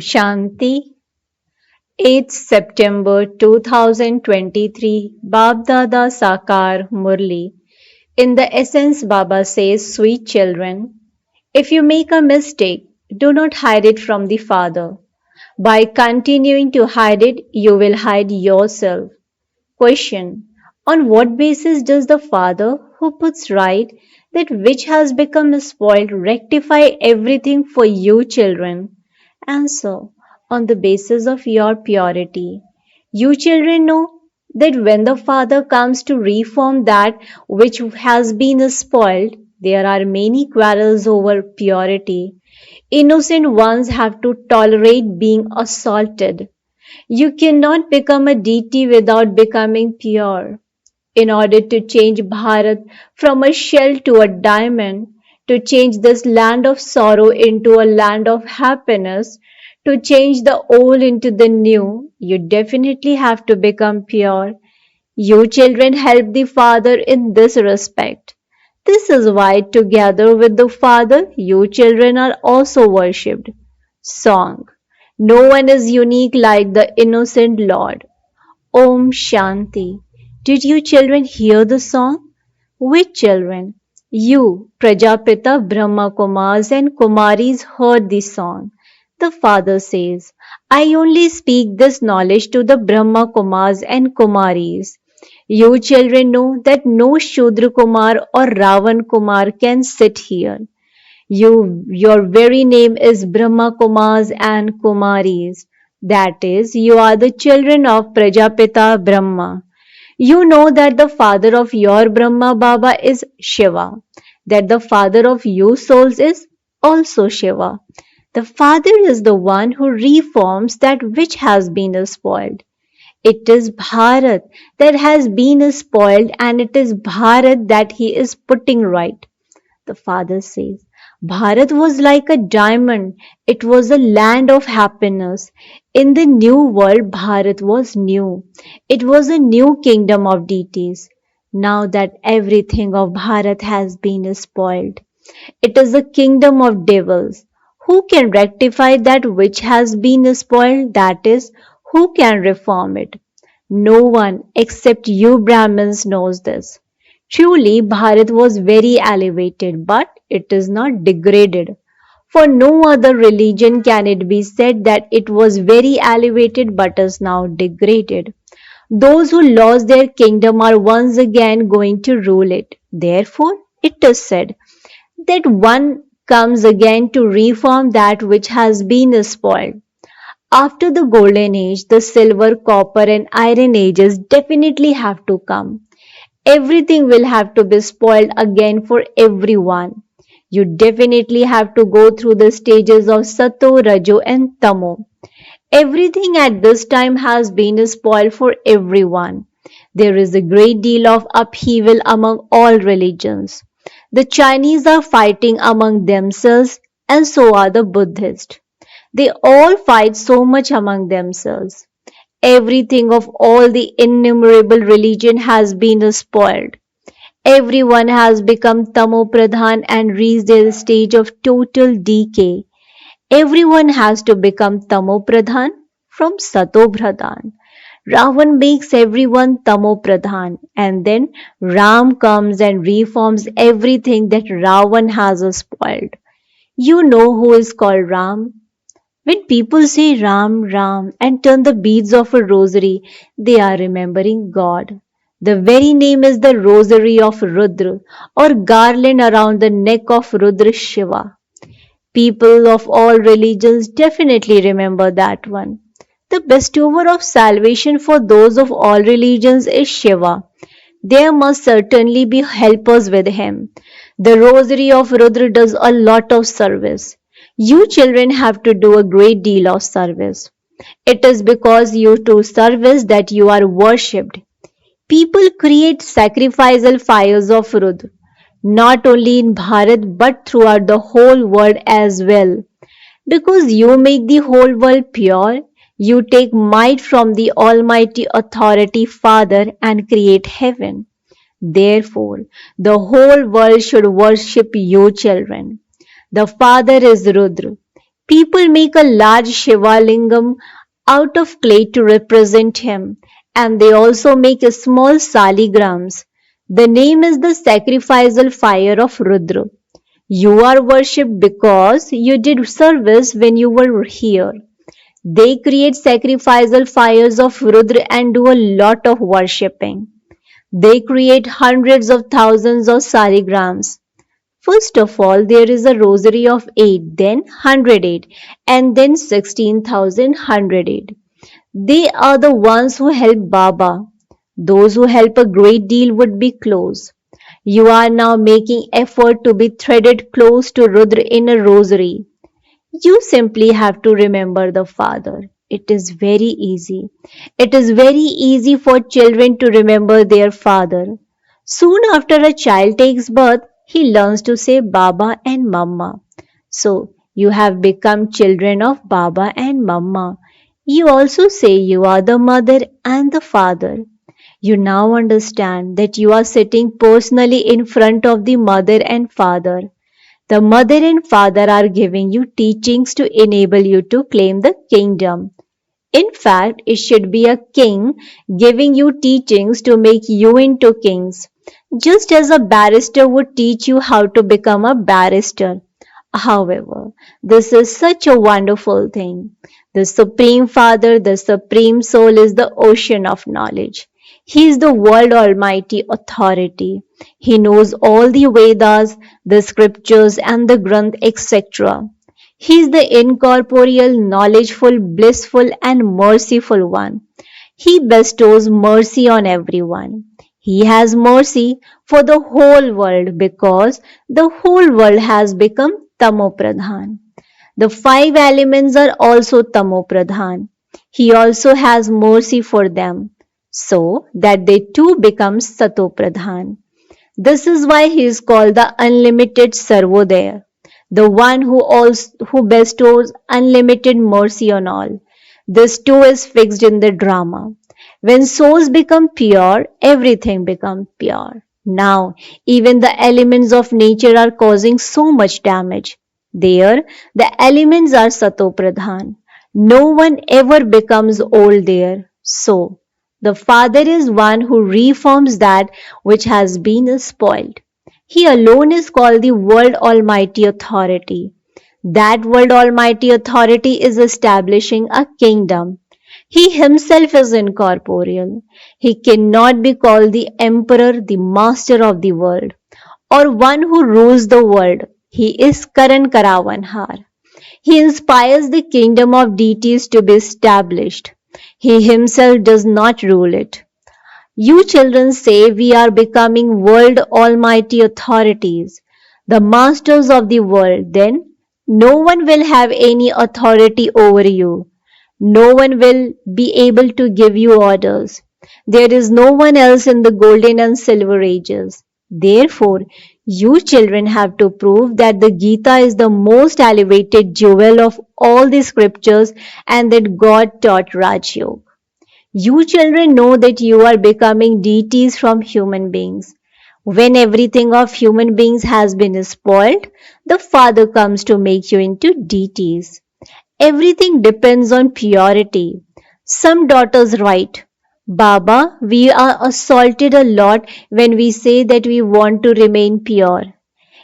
Shanti, 8th September 2023, Baapdada Sakar Murli. In the essence, Baba says, sweet children, if you make a mistake, do not hide it from the Father. By continuing to hide it, you will hide yourself. Question: on what basis does the Father, who puts right that which has become spoiled, rectify everything for you children? Answer: on the basis of your purity. You children know that when the Father comes to reform that which has been spoiled, there are many quarrels over purity. Innocent ones have to tolerate being assaulted. You cannot become a deity without becoming pure. In order to change Bharat from a shell to a diamond, to change this land of sorrow into a land of happiness, to change the old into the new, you definitely have to become pure. You children help the Father in this respect. This is why together with the Father, you children are also worshipped. Song: no one is unique like the innocent Lord. Om Shanti. Did you children hear the song? Which children? You, Prajapita Brahma Kumars and Kumaris heard the song. The father says, I only speak this knowledge to the Brahma Kumars and Kumaris. You children know that no Shudra Kumar or Ravan Kumar can sit here. Your very name is Brahma Kumars and Kumaris. That is, you are the children of Prajapita Brahma. You know that the father of your Brahma Baba is Shiva, that the father of you souls is also Shiva. The father is the one who reforms that which has been spoiled. It is Bharat that has been spoiled, and it is Bharat that he is putting right. The father says, Bharat was like a diamond. It was a land of happiness. In the new world, Bharat was new. It was a new kingdom of deities. Now that everything of Bharat has been spoiled, it is a kingdom of devils. Who can rectify that which has been spoiled? That is, who can reform it? No one except you Brahmins knows this. Truly, Bharat was very elevated, but it is not degraded. For no other religion can it be said that it was very elevated but is now degraded. Those who lost their kingdom are once again going to rule it. Therefore, it is said that one comes again to reform that which has been spoiled. After the golden age, the silver, copper, and iron ages definitely have to come. Everything will have to be spoiled again for everyone. You definitely have to go through the stages of Sato, Rajo, and Tamo. Everything at this time has been spoiled for everyone. There is a great deal of upheaval among all religions. The Chinese are fighting among themselves, and so are the Buddhists. They all fight so much among themselves. Everything of all the innumerable religion has been spoiled. Everyone has become Tamo Pradhan and reached their stage of total decay. Everyone has to become Tamo Pradhan from Sato Pradhan. Ravan makes everyone Tamo Pradhan, and then Ram comes and reforms everything that Ravan has spoiled. You know who is called Ram? When people say Ram, Ram and turn the beads of a rosary, they are remembering God. The very name is the rosary of Rudra or garland around the neck of Rudra Shiva. People of all religions definitely remember that one. The bestower of salvation for those of all religions is Shiva. There must certainly be helpers with him. The rosary of Rudra does a lot of service. You children have to do a great deal of service. It is because you do service that you are worshipped. People create sacrificial fires of Rudra, not only in Bharat but throughout the whole world as well. Because you make the whole world pure, you take might from the Almighty Authority Father and create heaven. Therefore, the whole world should worship you children. The Father is Rudra. People make a large Shiva lingam out of clay to represent him, and they also make a small saligrams. The name is the sacrificial fire of Rudra. You are worshipped because you did service when you were here. They create sacrificial fires of Rudra and do a lot of worshipping. They create hundreds of thousands of saligrams. First of all, there is a rosary of 8, then 108, and then 16,108. They are the ones who help Baba. Those who help a great deal would be close. You are now making effort to be threaded close to Rudra in a rosary. You simply have to remember the Father. It is very easy. It is very easy for children to remember their father. Soon after a child takes birth, he learns to say Baba and Mama. So, you have become children of Baba and Mama. You also say you are the mother and the father. You now understand that you are sitting personally in front of the mother and father. The mother and father are giving you teachings to enable you to claim the kingdom. In fact, it should be a king giving you teachings to make you into kings, just as a barrister would teach you how to become a barrister. However, this is such a wonderful thing. The Supreme Father, the Supreme Soul is the ocean of knowledge. He is the world almighty authority. He knows all the Vedas, the scriptures and the Granth, etc. He is the incorporeal, knowledgeful, blissful and merciful one. He bestows mercy on everyone. He has mercy for the whole world because the whole world has become tamopradhan. The five elements are also tamopradhan. He also has mercy for them so that they too become satopradhan. This is why he is called the unlimited Sarvodaya, the one who bestows unlimited mercy on all. This too is fixed in the drama. When souls become pure, everything becomes pure. Now, even the elements of nature are causing so much damage. There, the elements are satopradhan. No one ever becomes old there. So, the Father is one who reforms that which has been spoiled. He alone is called the World Almighty Authority. That World Almighty Authority is establishing a kingdom. He himself is incorporeal. He cannot be called the emperor, the master of the world, or one who rules the world. He is Karan Karavanhar. He inspires the kingdom of deities to be established. He himself does not rule it. You children say we are becoming world almighty authorities, the masters of the world. Then no one will have any authority over you. No one will be able to give you orders. There is no one else in the golden and silver ages. Therefore, you children have to prove that the Gita is the most elevated jewel of all the scriptures and that God taught Raj Yoga. You children know that you are becoming deities from human beings. When everything of human beings has been spoiled, the Father comes to make you into deities. Everything depends on purity. Some daughters write, Baba, we are assaulted a lot when we say that we want to remain pure.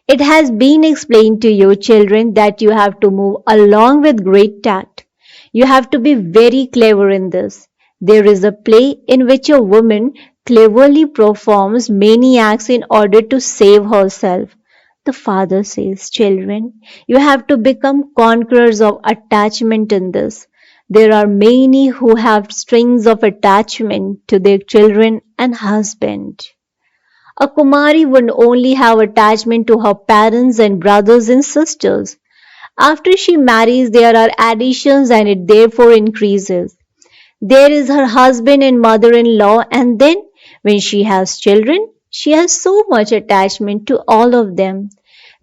It has been explained to you, children, that you have to move along with great tact. You have to be very clever in this. There is a play in which a woman cleverly performs many acts in order to save herself. The father says, children, you have to become conquerors of attachment in this. There are many who have strings of attachment to their children and husband. A Kumari would only have attachment to her parents and brothers and sisters. After she marries, there are additions and it therefore increases. There is her husband and mother-in-law, and then when she has children, she has so much attachment to all of them.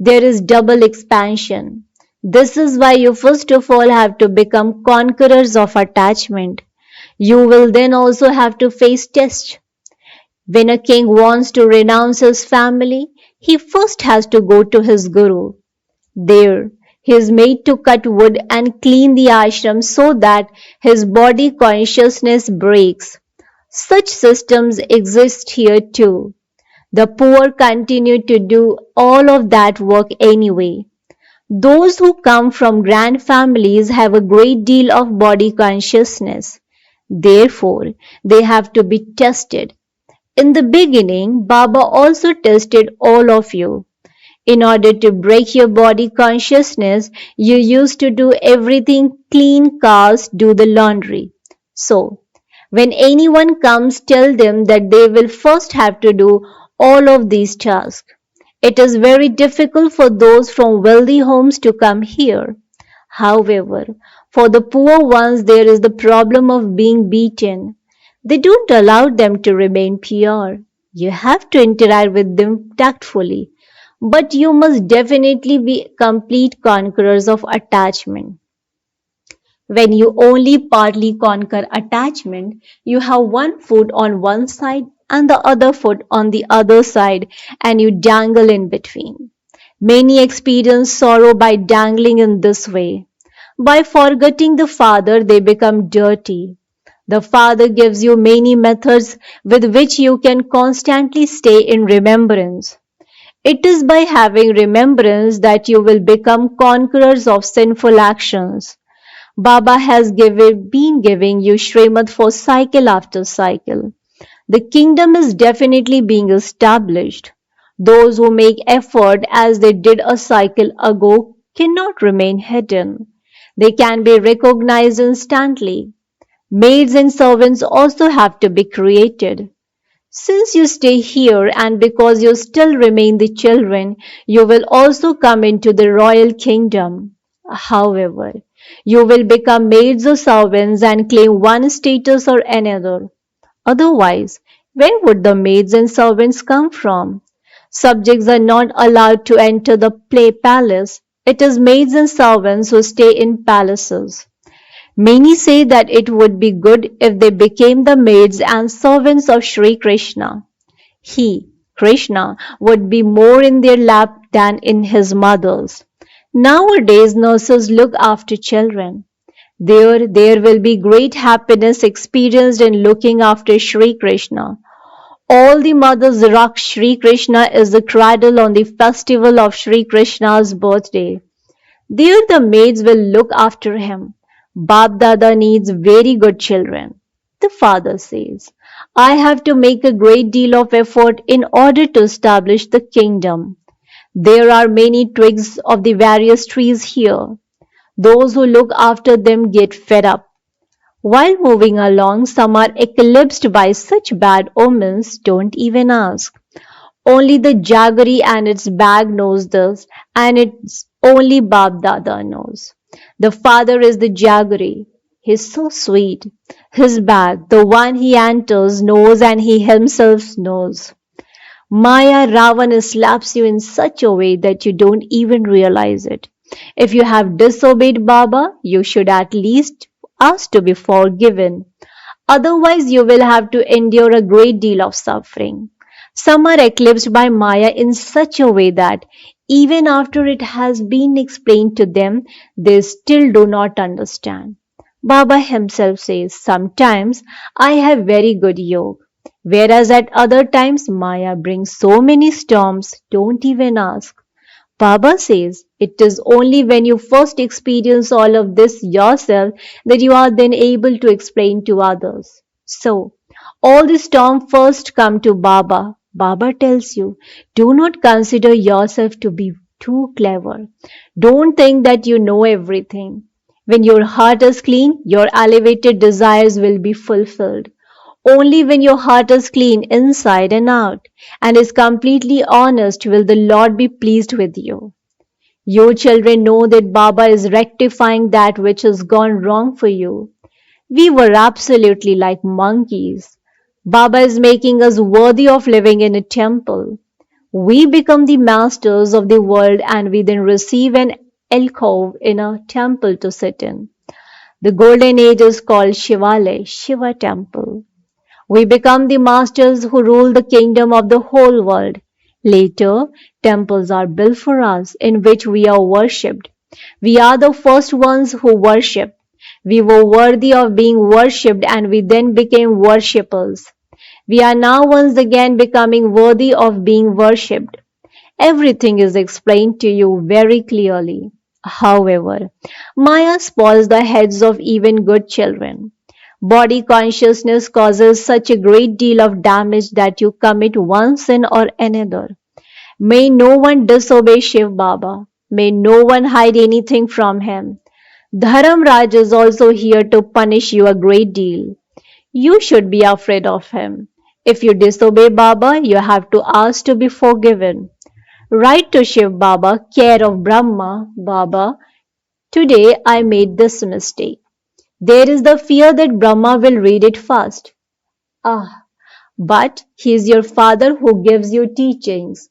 There is double expansion. This is why you first of all have to become conquerors of attachment. You will then also have to face tests. When a king wants to renounce his family, he first has to go to his guru. There, He is made to cut wood and clean the ashram so that his body consciousness breaks. Such systems exist here too. The poor continue to do all of that work anyway. Those who come from grand families have a great deal of body consciousness. Therefore, they have to be tested. In the beginning, Baba also tested all of you. In order to break your body consciousness, you used to do everything, clean cars, do the laundry. So, when anyone comes, tell them that they will first have to do all of these tasks. It is very difficult for those from wealthy homes to come here. However, for the poor ones, there is the problem of being beaten. They don't allow them to remain pure. You have to interact with them tactfully, but you must definitely be complete conquerors of attachment. When you only partly conquer attachment, you have one foot on one side and the other foot on the other side, and you dangle in between. Many experience sorrow by dangling in this way. By forgetting the Father, they become dirty. The Father gives you many methods with which you can constantly stay in remembrance. It is by having remembrance that you will become conquerors of sinful actions. Baba has been giving you Srimad for cycle after cycle. The kingdom is definitely being established. Those who make effort as they did a cycle ago cannot remain hidden. They can be recognized instantly. Maids and servants also have to be created. Since you stay here and because you still remain the children, you will also come into the royal kingdom. However, you will become maids or servants and claim one status or another. Otherwise, where would the maids and servants come from? Subjects are not allowed to enter the play palace. It is maids and servants who stay in palaces. Many say that it would be good if they became the maids and servants of Sri Krishna. He, Krishna, would be more in their lap than in his mother's. Nowadays, nurses look after children. There will be great happiness experienced in looking after Sri Krishna. All the mothers rock Sri Krishna is the cradle on the festival of Sri Krishna's birthday. There the maids will look after him. Baapdada needs very good children. The father says, I have to make a great deal of effort in order to establish the kingdom. There are many twigs of the various trees here. Those who look after them get fed up. While moving along, some are eclipsed by such bad omens, don't even ask. Only the jaggery and its bag knows this, and it's only Baapdada knows. The father is the jaggery. He's so sweet. His bag, the one he enters, knows and he himself knows. Maya Ravana slaps you in such a way that you don't even realize it. If you have disobeyed Baba, you should at least ask to be forgiven. Otherwise, you will have to endure a great deal of suffering. Some are eclipsed by Maya in such a way that even after it has been explained to them, they still do not understand. Baba himself says, sometimes I have very good yoga, whereas at other times Maya brings so many storms, don't even ask. Baba says it is only when you first experience all of this yourself that you are then able to explain to others. So, all the storm first come to Baba. Baba tells you, do not consider yourself to be too clever. Don't think that you know everything. When your heart is clean, your elevated desires will be fulfilled. Only when your heart is clean inside and out and is completely honest will the Lord be pleased with you. Your children know that Baba is rectifying that which has gone wrong for you. We were absolutely like monkeys. Baba is making us worthy of living in a temple. We become the masters of the world and we then receive an alcove in a temple to sit in. The golden age is called Shivalaya, Shiva temple. We become the masters who rule the kingdom of the whole world. Later, temples are built for us in which we are worshipped. We are the first ones who worship. We were worthy of being worshipped and we then became worshippers. We are now once again becoming worthy of being worshipped. Everything is explained to you very clearly. However, Maya spoils the heads of even good children. Body consciousness causes such a great deal of damage that you commit one sin or another. May no one disobey Shiv Baba. May no one hide anything from him. Dharamraj is also here to punish you a great deal. You should be afraid of him. If you disobey Baba, you have to ask to be forgiven. Write to Shiv Baba, care of Brahma, Baba, today I made this mistake. There is the fear that Brahma will read it fast. Ah, but he is your father who gives you teachings.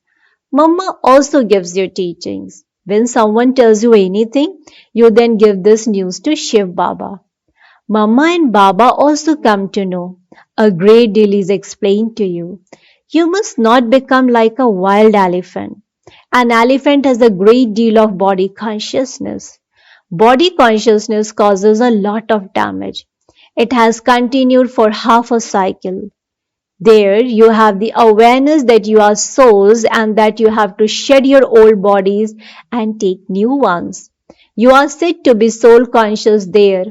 Mama also gives you teachings. When someone tells you anything, you then give this news to Shiv Baba. Mama and Baba also come to know. A great deal is explained to you. You must not become like a wild elephant. An elephant has a great deal of body consciousness. Body consciousness causes a lot of damage. It has continued for half a cycle. There you have the awareness that you are souls and that you have to shed your old bodies and take new ones. You are said to be soul conscious there.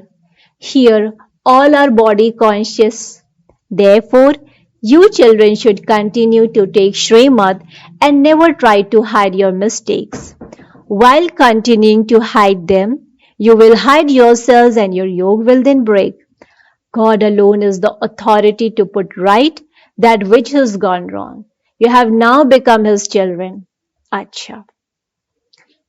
Here, all are body conscious. Therefore, you children should continue to take Srimad and never try to hide your mistakes. While continuing to hide them, you will hide yourselves and your yoke will then break. God alone is the authority to put right that which has gone wrong. You have now become His children. Acha.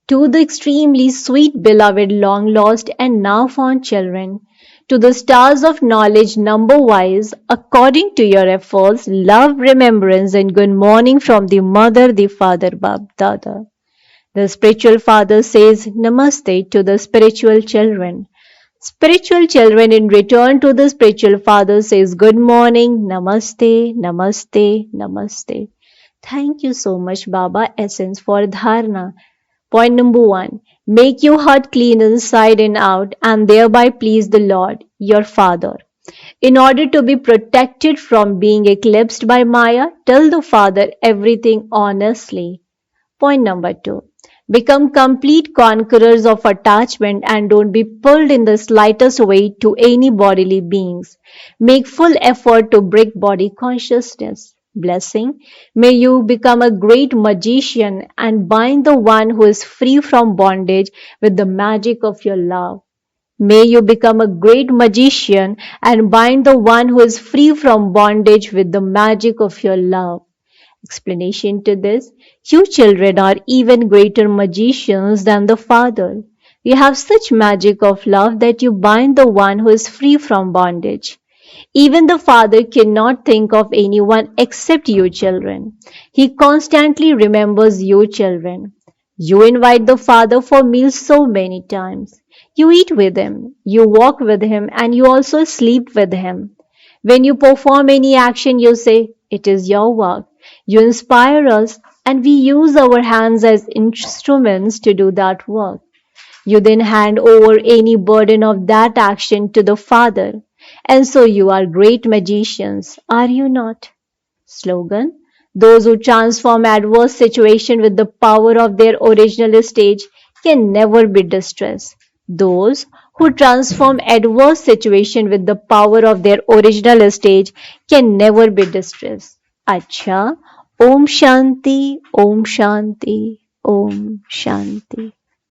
To the extremely sweet, beloved, long lost, and now found children, to the stars of knowledge number wise, according to your efforts, love, remembrance, and good morning from the mother, the father, Baapdada. The spiritual father says Namaste to the spiritual children. Spiritual children in return to the spiritual father says good morning, Namaste, Namaste, Namaste. Thank you so much, Baba Essence, for dharna. Point number 1. Make your heart clean inside and out and thereby please the Lord, your Father. In order to be protected from being eclipsed by Maya, tell the Father everything honestly. Point number 2. Become complete conquerors of attachment and don't be pulled in the slightest way to any bodily beings. Make full effort to break body consciousness. Blessing. May you become a great magician and bind the one who is free from bondage with the magic of your love. May you become a great magician and bind the one who is free from bondage with the magic of your love. Explanation to this, you children are even greater magicians than the Father. You have such magic of love that you bind the one who is free from bondage. Even the Father cannot think of anyone except you children. He constantly remembers you children. You invite the Father for meals so many times. You eat with him, you walk with him, and you also sleep with him. When you perform any action, you say, it is your work. You inspire us, and we use our hands as instruments to do that work. You then hand over any burden of that action to the Father. And so you are great magicians, are you not? Slogan. Those who transform adverse situation with the power of their original stage can never be distressed. Those who transform adverse situation with the power of their original stage can never be distressed. Acha. Om Shanti, Om Shanti, Om Shanti.